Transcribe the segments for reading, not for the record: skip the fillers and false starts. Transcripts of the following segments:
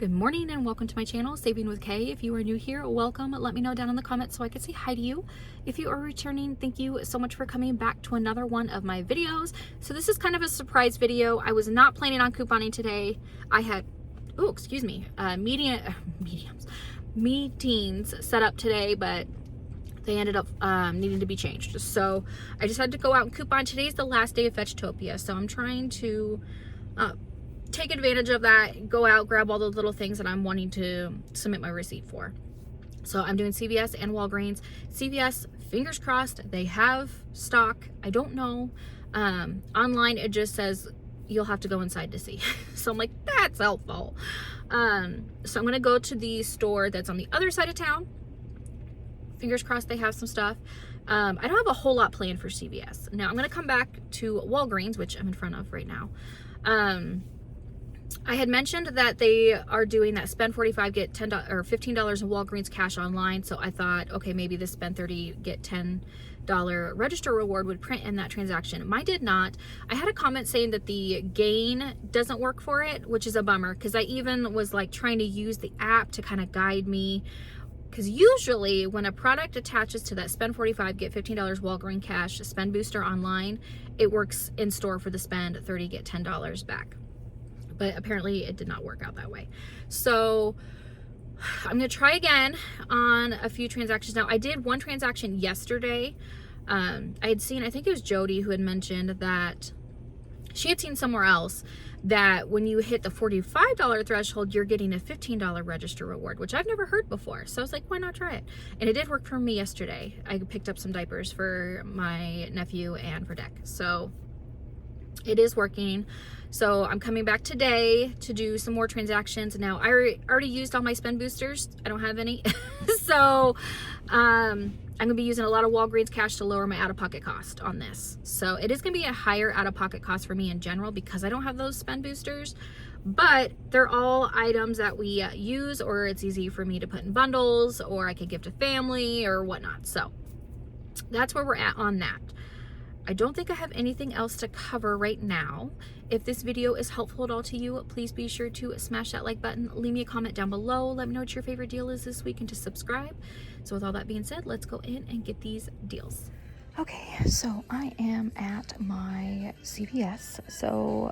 Good morning and welcome to my channel, Saving with Kay. If you are new here, welcome. Let me know down in the comments so I can say hi to you. If you are returning, thank you so much for coming back to another one of my videos. So this is kind of a surprise video. I was not planning on couponing today. I had, meetings set up today, but they ended up needing to be changed. So I just had to go out and coupon. Today's the last day of Fetchtopia, so I'm trying to take advantage of that, go out, grab all the little things that I'm wanting to submit my receipt for. So I'm doing CVS and Walgreens. CVS, fingers crossed, they have stock. I don't know. Online, it just says you'll have to go inside to see. So I'm like, that's helpful. So I'm gonna go to the store that's on the other side of town. Fingers crossed they have some stuff. I don't have a whole lot planned for CVS. Now I'm gonna come back to Walgreens, which I'm in front of right now. I had mentioned that they are doing that spend 45 get $10 or $15 in Walgreens cash online, so I thought, okay, maybe the spend 30 get $10 register reward would print in that transaction. Mine did not. I had a comment saying that the gain doesn't work for it, which is a bummer, because I even was like trying to use the app to kind of guide me, because usually when a product attaches to that spend 45 get $15 Walgreens cash spend booster online, it works in store for the spend 30 get $10 back. But apparently it did not work out that way. So I'm gonna try again on a few transactions. Now I did one transaction yesterday. I had seen, I think it was Jody who had mentioned that she had seen somewhere else that when you hit the $45 threshold, you're getting a $15 register reward, which I've never heard before. So I was like, why not try it? And it did work for me yesterday. I picked up some diapers for my nephew and for Deck. So it is working. So I'm coming back today to do some more transactions. Now I already used all my spend boosters. I don't have any. So I'm gonna be using a lot of Walgreens cash to lower my out-of-pocket cost on this. So it is gonna be a higher out-of-pocket cost for me in general because I don't have those spend boosters, but they're all items that we use, or it's easy for me to put in bundles, or I could give to family or whatnot. So that's where we're at on that. I don't think I have anything else to cover right now. If this video is helpful at all to you, please be sure to smash that like button, leave me a comment down below, let me know what your favorite deal is this week, and to subscribe. So with all that being said, let's go in and get these deals. Okay, so I am at my CVS. So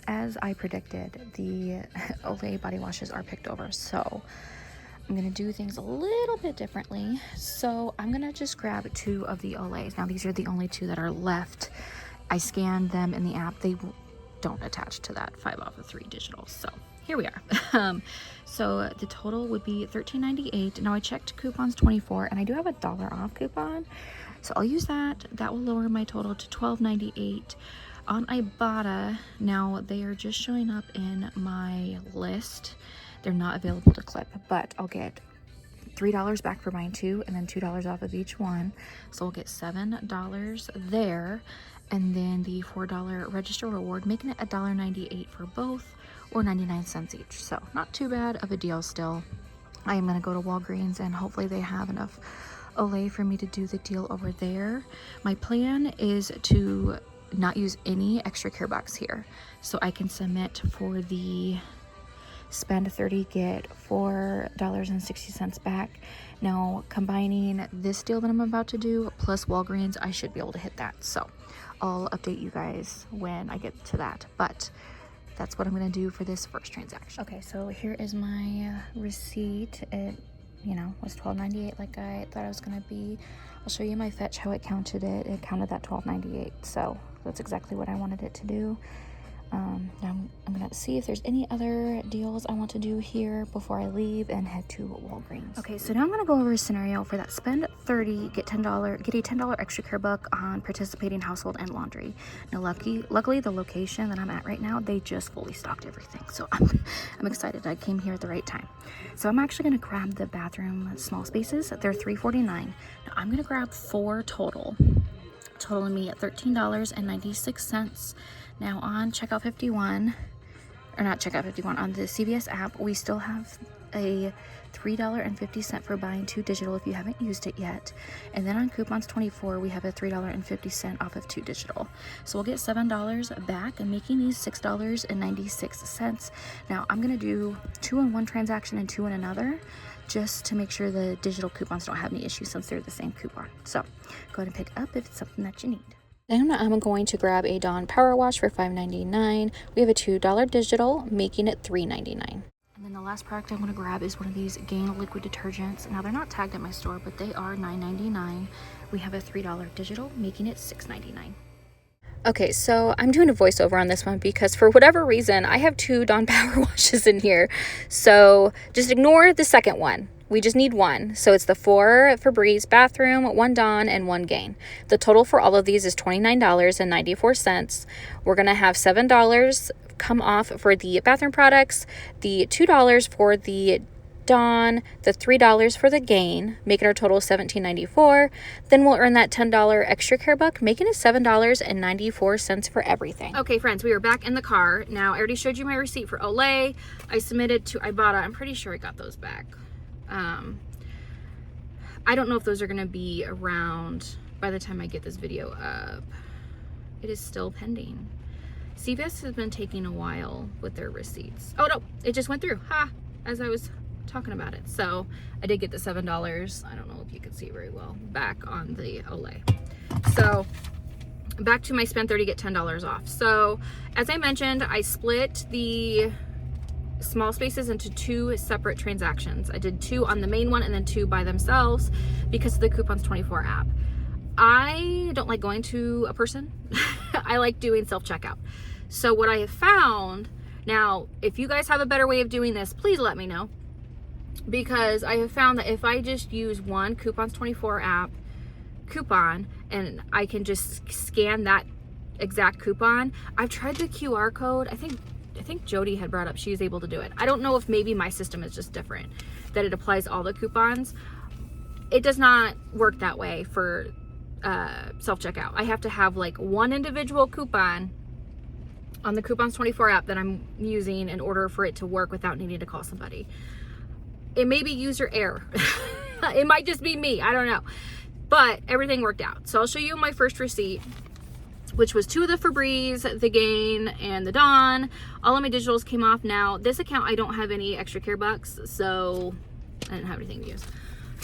as I predicted, the Olay body washes are picked over. So I'm gonna do things a little bit differently. So I'm gonna just grab 2 of the Olays. Now these are the only 2 that are left. I scanned them in the app. They don't attach to that 5 off of 3 digital. So here we are. So the total would be $13.98. Now I checked coupons 24 and I do have a $1 off coupon. So I'll use that. That will lower my total to $12.98. On IBOTTA, now they are just showing up in my list. They're not available to clip, but I'll get $3 back for buying 2 and then $2 off of each one. So I'll get $7 there, and then the $4 register reward, making it $1.98 for both, or 99 cents each. So not too bad of a deal still. I am gonna go to Walgreens and hopefully they have enough Olay for me to do the deal over there. My plan is to not use any extra care box here, so I can submit for the spend 30 get $4.60 back. Now combining this deal that I'm about to do plus Walgreens, I should be able to hit that. So I'll update you guys when I get to that, but that's what I'm gonna do for this first transaction. Okay, so here is my receipt. It, you know, was $12.98 like I thought it was gonna be. I'll show you my fetch how it counted it. It counted that $12.98, so that's exactly what I wanted it to do. Now I'm gonna see if there's any other deals I want to do here before I leave and head to Walgreens. Okay, so now I'm gonna go over a scenario for that spend 30 get a $10 extra care book on participating household and laundry. Now luckily the location that I'm at right now, they just fully stocked everything, so I'm excited. I came here at the right time. So I'm actually gonna grab the bathroom small spaces. They're $3.49. Now I'm gonna grab 4 totaling me at $13.96. Now on checkout 51, or not checkout 51, on the CVS app, we still have a $3.50 for buying 2 digital if you haven't used it yet. And then on coupons 24, we have a $3.50 off of 2 digital. So we'll get $7 back and making these $6.96. Now I'm gonna do 2 in one transaction and 2 in another, just to make sure the digital coupons don't have any issues since they're the same coupon. So go ahead and pick up if it's something that you need. Then I'm going to grab a Dawn Power Wash for $5.99. We have a $2 digital, making it $3.99. And then the last product I'm going to grab is one of these Gain liquid detergents. Now they're not tagged at my store, but they are $9.99. We have a $3 digital, making it $6.99. Okay, so I'm doing a voiceover on this one because for whatever reason, I have 2 Dawn Power Washes in here. So just ignore the second one. We just need one. So it's the 4 Febreze bathroom, 1 Dawn, and 1 Gain. The total for all of these is $29.94. We're going to have $7 come off for the bathroom products, the $2 for the Dawn, the $3 for the Gain, making our total $17.94. Then we'll earn that $10 extra care buck, making it $7.94 for everything. Okay, friends, we are back in the car. Now, I already showed you my receipt for Olay. I submitted to IBOTTA. I'm pretty sure I got those back. I don't know if those are going to be around by the time I get this video up. It is still pending. CVS has been taking a while with their receipts. Oh no, it just went through, as I was talking about it. So I did get the $7, I don't know if you can see very well, back on the Olay. So back to my spend 30 get $10 off. So as I mentioned, I split the small spaces into 2 separate transactions. I did 2 on the main one and then 2 by themselves because of the Coupons 24 app. I don't like going to a person. I like doing self-checkout. So what I have found, now if you guys have a better way of doing this, please let me know, because I have found that if I just use one Coupons 24 app coupon and I can just scan that exact coupon. I've tried the QR code. I think Jody had brought up she was able to do it. I don't know if maybe my system is just different, that it applies all the coupons. It does not work that way for self-checkout. I have to have like one individual coupon on the Coupons 24 app that I'm using in order for it to work without needing to call somebody. It may be user error. It might just be me. I don't know. But everything worked out. So I'll show you my first receipt, which was 2 of the Febreze, the Gain, and the Dawn. All of my digitals came off. Now, this account, I don't have any extra care bucks, so I didn't have anything to use.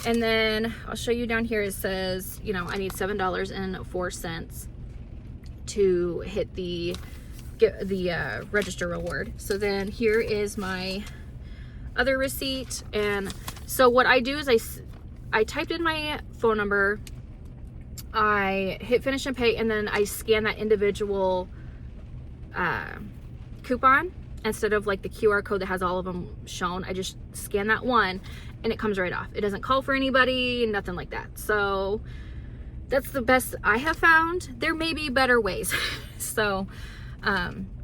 And then I'll show you down here, it says, you know, I need $7.04 to hit the register reward. So then here is my other receipt. And so what I do is I typed in my phone number, I hit finish and pay, and then I scan that individual coupon instead of like the QR code that has all of them shown. I just scan that one and it comes right off. It doesn't call for anybody, nothing like that. So that's the best I have found. There may be better ways. So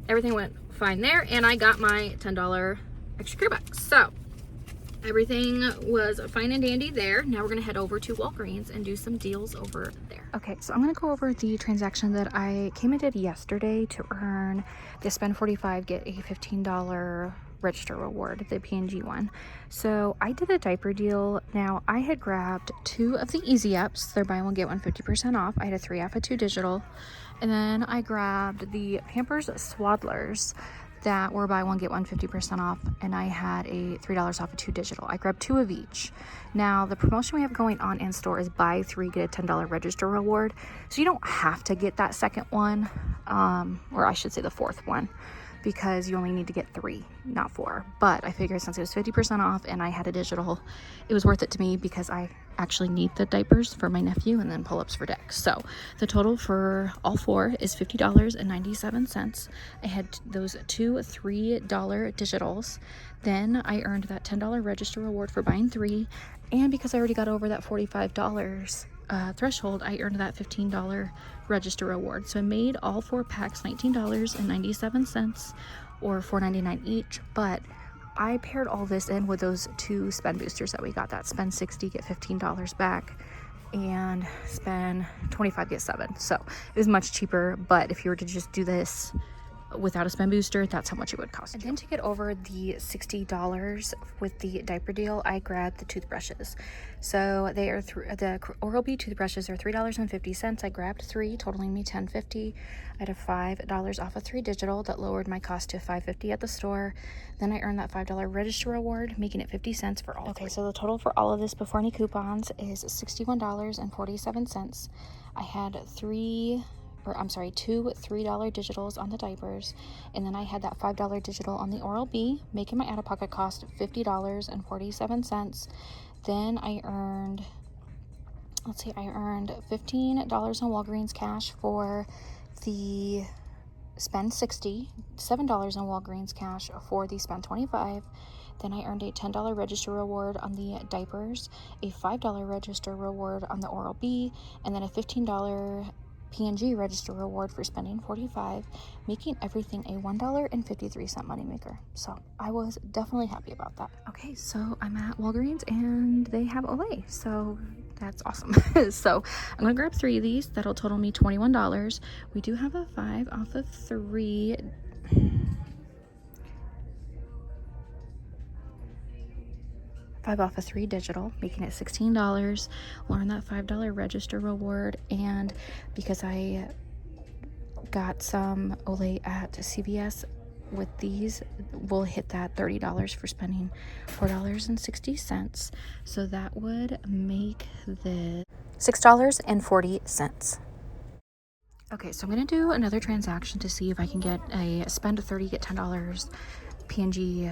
everything went fine there, and I got my $10 extra care bucks. So everything was fine and dandy there. Now we're gonna head over to Walgreens and do some deals over there. Okay, so I'm gonna go over the transaction that I came and did yesterday to earn the spend 45, get a $15 register reward, the P&G one. So I did a diaper deal. Now I had grabbed 2 of the Easy Ups. They're buy one, get one 50% off. I had a 3 off of 2 digital. And then I grabbed the Pampers Swaddlers that were buy one, get one 50% off, and I had a $3 off of 2 digital. I grabbed 2 of each. Now the promotion we have going on in store is buy 3, get a $10 register reward. So you don't have to get that second one, or I should say the 4th one, because you only need to get 3, not 4. But I figured since it was 50% off and I had a digital, it was worth it to me because I actually need the diapers for my nephew and then pull-ups for Dex. So the total for all 4 is $50.97. I had those 2 $3 digitals. Then I earned that $10 register reward for buying 3. And because I already got over that $45 threshold, I earned that $15 register reward. So I made all 4 packs $19.97 or $4.99 each. But I paired all this in with those 2 spend boosters that we got, that spend 60 get $15 back and spend 25 get 7. So it was much cheaper. But if you were to just do this without a spend booster, that's how much it would cost. And then to get over the $60 with the diaper deal, I grabbed the toothbrushes. So they are the Oral-B toothbrushes are $3.50. I grabbed 3, totaling me $10.50. I had a $5 off of 3 digital that lowered my cost to $5.50 at the store. Then I earned that $5 register reward, making it 50 cents for all. Okay, so the total for all of this before any coupons is $61.47. I had 2 $3 digitals on the diapers, and then I had that $5 digital on the Oral-B, making my out-of-pocket cost $50.47. Then I earned, I earned $15 on Walgreens cash for the spend $60, $7 on Walgreens cash for the spend $25. Then I earned a $10 register reward on the diapers, a $5 register reward on the Oral-B, and then a $15 P&G register reward for spending $45, making everything a $1.53 moneymaker. So I was definitely happy about that. Okay, so I'm at Walgreens and they have Olay, so that's awesome. So I'm gonna grab 3 of these. That'll total me $21. We do have a 5 off of 3. $5 off of 3 digital, making it $16. We'll earn that $5 register reward, and because I got some Olay at CVS with these, we'll hit that $30 for spending $4.60. So that would make this $6.40. Okay, so I'm gonna do another transaction to see if I can get a spend $30, get $10 P&G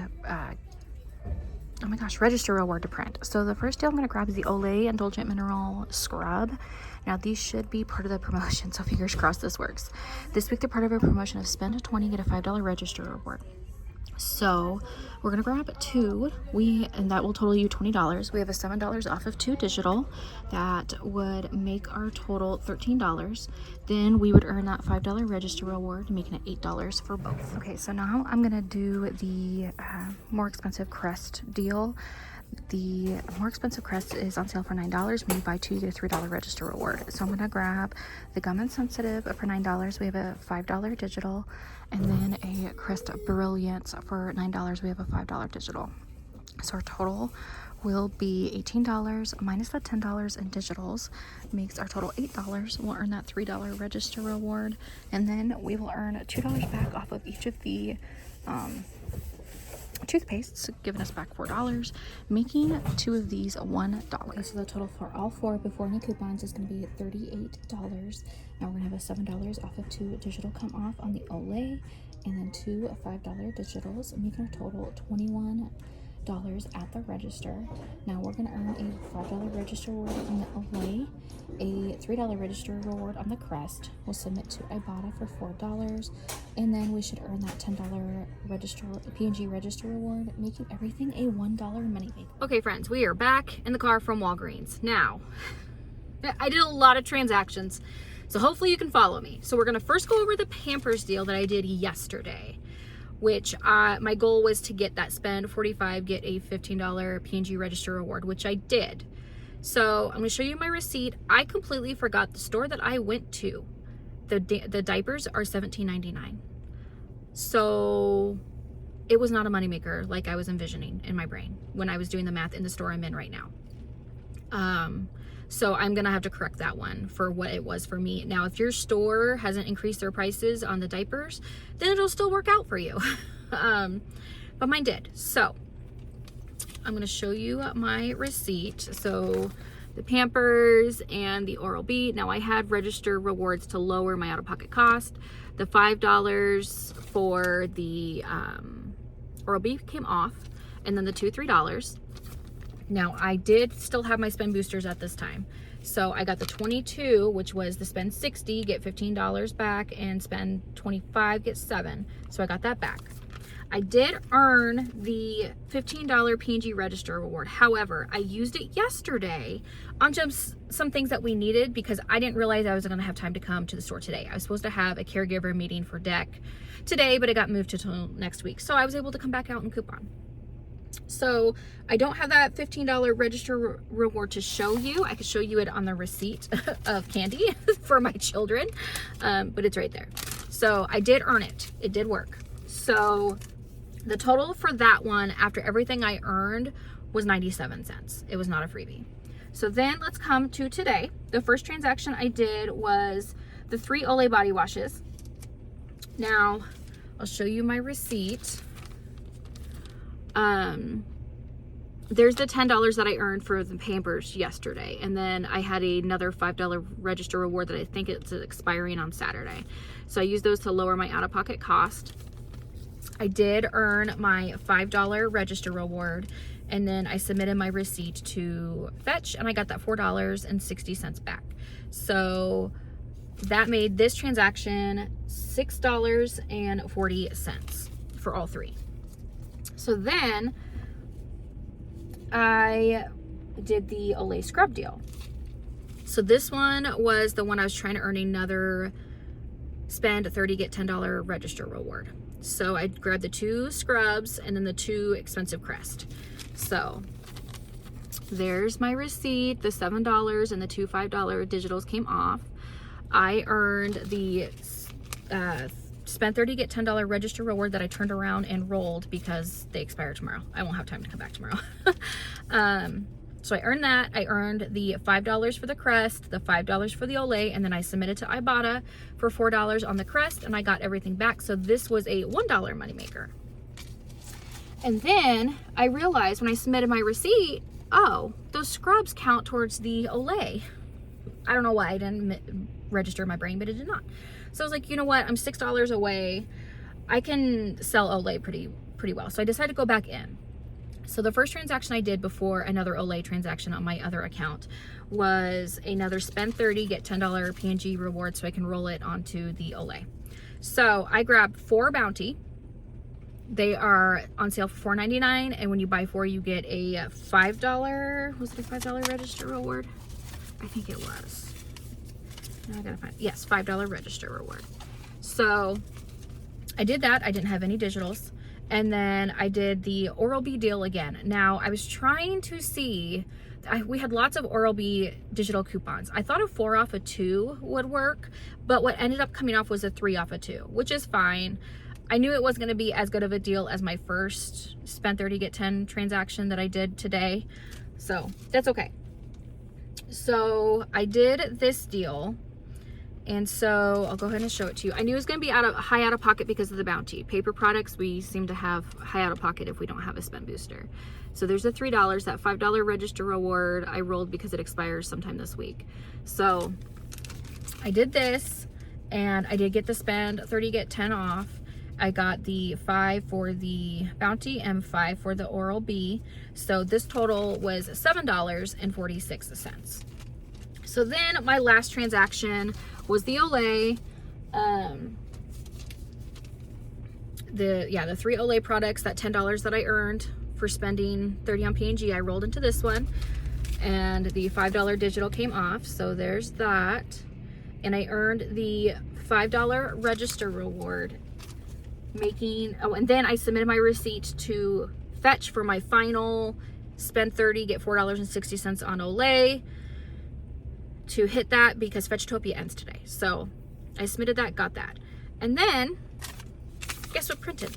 oh my gosh, register reward to print. So the first deal I'm going to grab is the Olay Indulgent Mineral Scrub. Now these should be part of the promotion, so fingers crossed this works. This week they're part of a promotion of spend a $20, get a $5 register reward. So we're gonna grab 2, and that will total you $20. We have a $7 off of 2 digital. That would make our total $13. Then we would earn that $5 register reward, making it $8 for both. Okay, so now I'm gonna do the more expensive Crest deal. The more expensive Crest is on sale for $9. When you buy 2, you get a $3 register reward. So I'm gonna grab the Gum and Sensitive for $9. We have a $5 digital, and then a Crest Brilliance for $9. We have a $5 digital. So our total will be $18 minus the $10 in digitals, makes our total $8. We'll earn that $3 register reward, and then we will earn $2 back off of each of the toothpastes, giving us back $4, making 2 of these $1. Okay, so the total for all 4 before any coupons is going to be $38. Now we're going to have a $7 off of 2 digital come off on the Olay, and then 2 $5 digitals, making our total $21 at the register. Now we're going to earn a $5 register reward on the Olay, a $3 register reward on the Crest. We'll submit to IBOTTA for $4, and then we should earn that $10 register P&G register reward, making everything a $1 money maker. Okay friends, we are back in the car from Walgreens. Now, I did a lot of transactions, so hopefully you can follow me. So we're going to first go over the Pampers deal that I did yesterday, which my goal was to get that spend $45, get a $15 P&G register reward, which I did. So I'm gonna show you my receipt. I completely forgot the store that I went to. The diapers are $17.99. So it was not a moneymaker like I was envisioning in my brain when I was doing the math in the store I'm in right now. So I'm gonna have to correct that one for what it was for me. Now, if your store hasn't increased their prices on the diapers, then it'll still work out for you. But mine did. So I'm gonna show you my receipt. So the Pampers and the Oral-B. Now I had register rewards to lower my out-of-pocket cost. The $5 for the Oral-B came off, and then the 2 $3. Now I did still have my spend boosters at this time. So I got the 22, which was the spend 60, get $15 back, and spend 25, get 7. So I got that back. I did earn the $15 P&G register reward. However, I used it yesterday on just some things that we needed because I didn't realize I was gonna have time to come to the store today. I was supposed to have a caregiver meeting for Deck today, but it got moved to till next week. So I was able to come back out and coupon. So I don't have that $15 register reward to show you. I could show you it on the receipt of candy for my children, but it's right there. So I did earn it. It did work. So the total for that one, after everything I earned, was 97 cents. It was not a freebie. So then let's come to today. The first transaction I did was the 3 Olay body washes. Now, I'll show you my receipt. There's the $10 that I earned for the Pampers yesterday. And then I had another $5 register reward that I think it's expiring on Saturday. So I used those to lower my out-of-pocket cost. I did earn my $5 register reward, and then I submitted my receipt to Fetch, and I got that $4.60 back. So that made this transaction $6.40 for all 3. So then I did the Olay scrub deal. So this one was the one I was trying to earn another spend 30 get $10 register reward. So I grabbed the 2 scrubs and then the 2 expensive Crest. So there's my receipt. The $7 and the 2 $5 digitals came off. I earned the spend 30 get $10 register reward that I turned around and rolled because they expire tomorrow. I won't have time to come back tomorrow. So I earned that. I earned the $5 for the Crest, the $5 for the Olay, and then I submitted to IBOTTA for $4 on the Crest, and I got everything back. So this was a $1 moneymaker. And then I realized when I submitted my receipt, oh, those scrubs count towards the Olay. I don't know why I didn't register in my brain, but it did not. So I was like, you know what? I'm $6 away. I can sell Olay pretty well. So I decided to go back in. So the first transaction I did before another Olay transaction on my other account was another spend 30 get $10 P&G reward so I can roll it onto the Olay. So I grabbed 4 Bounty. They are on sale for $4.99, and when you buy 4 you get a $5, was it a $5 register reward? I think it was. I gotta find, yes, $5 register reward. So I did that. I didn't have any digitals. And then I did the Oral-B deal again. Now I was trying to see, we had lots of Oral-B digital coupons. I thought a 4 off a 2 would work, but what ended up coming off was a 3 off a 2, which is fine. I knew it was gonna be as good of a deal as my first spend 30 get 10 transaction that I did today. So that's okay. So I did this deal. And so I'll go ahead and show it to you. I knew it was going to be high out of pocket because of the Bounty. Paper products, we seem to have high out of pocket if we don't have a spend booster. So there's the $3, that $5 register reward I rolled because it expires sometime this week. So I did this, and I did get the spend 30 get 10 off. I got the 5 for the Bounty and 5 for the Oral-B. So this total was $7.46. So then my last transaction was the Olay, the 3 Olay products, that $10 that I earned for spending 30 on P&G, I rolled into this one, and the $5 digital came off, so there's that. And I earned the $5 register reward, and then I submitted my receipt to Fetch for my final spend 30, get $4.60 on Olay, to hit that because Fetchtopia ends today. So I submitted that, got that. And then, guess what printed?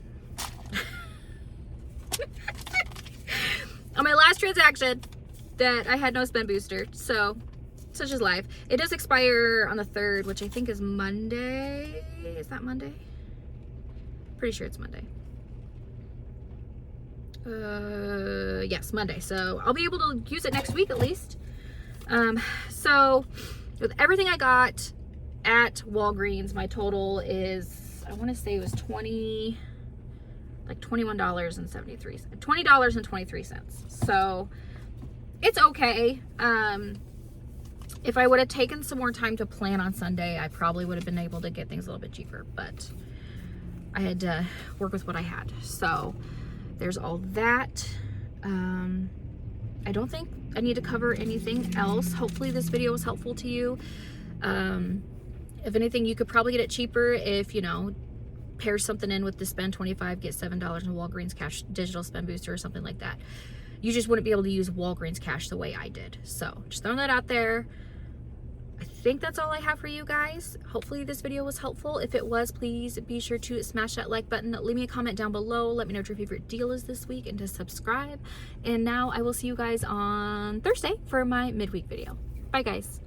On my last transaction that I had no spend booster, so such is life. It does expire on the 3rd, which I think is Monday. Is that Monday? Pretty sure it's Monday. Yes, Monday. So I'll be able to use it next week at least. So with everything I got at Walgreens, my total is, I want to say it was $21.23. So it's okay. If I would have taken some more time to plan on Sunday, I probably would have been able to get things a little bit cheaper, but I had to work with what I had. So there's all that. I don't think I need to cover anything else. Hopefully this video was helpful to you. If anything, you could probably get it cheaper if, you know, pair something in with the spend 25, get $7 in Walgreens cash digital spend booster or something like that. You just wouldn't be able to use Walgreens cash the way I did. So just throwing that out there. I think that's all I have for you guys. Hopefully this video was helpful. If it was, please be sure to smash that like button. Leave me a comment down below. Let me know what your favorite deal is this week and to subscribe. And now I will see you guys on Thursday for my midweek video. Bye guys.